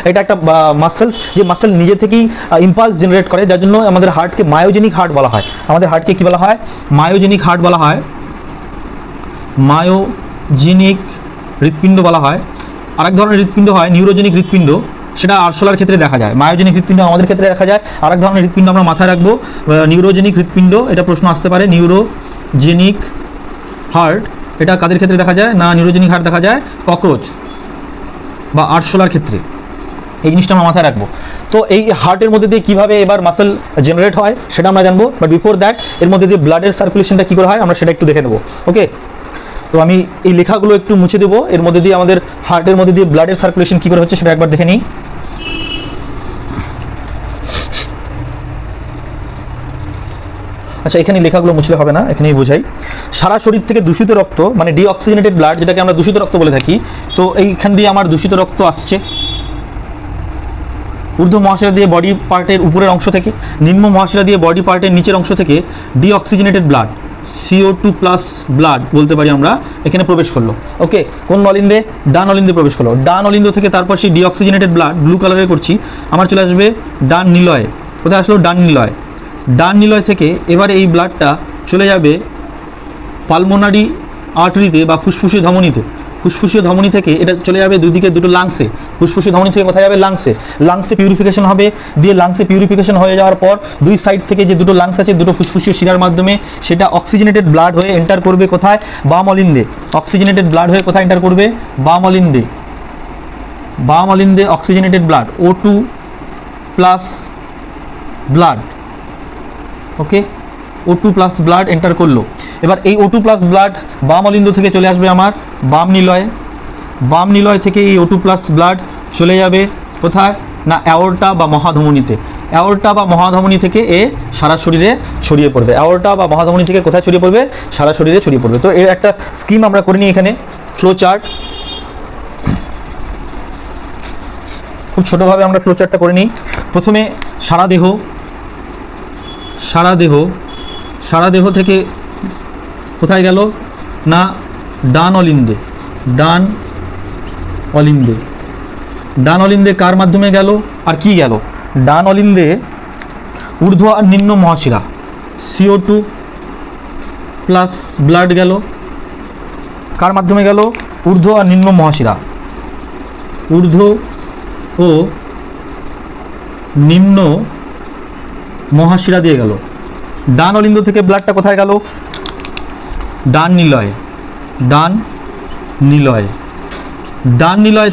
এটা একটা মাসেলস, যে মাসেল নিজে থেকেই ইম্পালস জেনারেট করে, যার জন্য আমাদের হার্টকে মায়োজেনিক হার্ট বলা হয়। আমাদের হার্টকে কি বলা হয়? মায়োজেনিক হার্ট বলা হয়, মায়োজেনিক হৃৎপিণ্ড বলা হয়। আরেক ধরনের হৃৎপিণ্ড হয় নিউরোজেনিক হৃৎপিণ্ড, সেটা আরশোলার ক্ষেত্রে দেখা যায়। মায়োজেনিক হৃৎপিণ্ড আমাদের ক্ষেত্রে দেখা যায়। আরেক ধরনের হৃৎপিণ্ড আমরা মাথায় রাখবো, নিউরোজেনিক হৃৎপিণ্ড। এটা প্রশ্ন আসতে পারে, নিউরোজেনিক হার্ট এটা কাদের ক্ষেত্রে দেখা যায়? না, নিউরোজেনিক হার্ট দেখা যায় ককরোচ বা আরশোলার ক্ষেত্রে। এই জিনিসটা আমরা মাথায় রাখবো। তো এই হার্টের মধ্যে দিয়ে কীভাবে এবার মাসেল জেনারেট হয় সেটা আমরা জানবো, বাট বিফোর দ্যাট এর মধ্যে দিয়ে ব্লাডের সার্কুলেশনটা কী করে হয় আমরা সেটা একটু দেখে নেবো। ওকে, তো আমি এই লেখাগুলো একটু মুছে দেবো, এর মধ্যে দিয়ে আমাদের হার্টের মধ্যে দিয়ে ব্লাডের সার্কুলেশন কী করে হচ্ছে সেটা একবার দেখে নিই। আচ্ছা, এখানে লেখাগুলো মুছলে হবে না, এখানেই বোঝাই। সারা শরীর থেকে দূষিত রক্ত, মানে ডিঅক্সিজেনেটেড ব্লাড, যেটাকে আমরা দূষিত রক্ত বলে থাকি, তো এইখান দিয়ে আমার দূষিত রক্ত আসছে ঊর্ধ্ব মহাশিরা দিয়ে বডি পার্টের উপরের অংশ থেকে, নিম্ন মহাশিরা দিয়ে বডি পার্টের নিচের অংশ থেকে deoxygenated blood, CO2 plus blood বলতে পারি আমরা, এখানে প্রবেশ করলো। ওকে, কোন নলিন্দে? ডান নলিন্দে প্রবেশ করলো। ডান নলিন্দ থেকে তারপর সেই ডিঅক্সিজেনেটেড ব্লাড ব্লু কালারে করছি, আমার চলে আসবে ডান নিলয়ে। কোথায় আসলো? ডান নিলয়। ডান নিলয় থেকে এবারে এই ব্লাডটা চলে যাবে পালমোনারি আর্টারিতে বা ফুসফুসীয় ধমনীতে। ফুসফুসীয় ধমনী থেকে এটা চলে যাবে দুদিকে দুটো লাংসে। ফুসফুসীয় ধমনী থেকে কোথায় যাবে? লাংসে। লাংসে পিউরিফিকেশন হবে, দিয়ে লাংসে পিউরিফিকেশন হয়ে যাওয়ার পর দুই সাইড থেকে যে দুটো লাংস আছে, দুটো ফুসফুসীয় শিরার মাধ্যমে সেটা অক্সিজেনেটেড ব্লাড হয়ে এন্টার করবে কোথায়? বাম অলিন্দে। অক্সিজেনেটেড ব্লাড হয়ে কোথায় এন্টার করবে? বাম অলিন্দে। বাম অলিন্দে oxygenated blood, O2 plus blood. Okay, O2 plus blood enter করলো। এবার এই O2 প্লাস ব্লাড বাম অলিন্দ থেকে চলে আসবে আমার বাম নিলয়ে। বাম নিলয় থেকে এই O2 প্লাস ব্লাড চলে যাবে কোথায়? না, অ্যাওর্টা বা মহাধমনীতে। অ্যাওর্টা বা মহাধমনী থেকে এ সারা শরীরে ছড়িয়ে পড়বে। অ্যাওর্টা বা মহাধমনী থেকে কোথায় ছড়িয়ে পড়বে? সারা শরীরে ছড়িয়ে পড়বে। তো এর একটা স্কিম আমরা করে নিই এখানে, ফ্লো চার্ট। খুব ছোটোভাবে আমরা ফ্লো চার্টটা করে নিই। প্রথমে সারা দেহ, সারা দেহ থেকে কোথায় গেল? না, ডান অলিন্দে। ডান অলিন্দে। ডান অলিন্দে কার মাধ্যমে গেল আর কি গেল? ডান অলিন্দে ঊর্ধ্ব আর নিম্ন মহাশিরা, CO2 প্লাস ব্লাড গেল। কার মাধ্যমে গেল? ঊর্ধ্ব আর নিম্ন মহাশিরা, ঊর্ধ্ব ও নিম্ন মহাশিরা দিয়ে গেল। ডান অলিন্দ থেকে ব্লাডটা কোথায় গেল? ডান নিলয়। ডান নিলয়। ডান নিলয়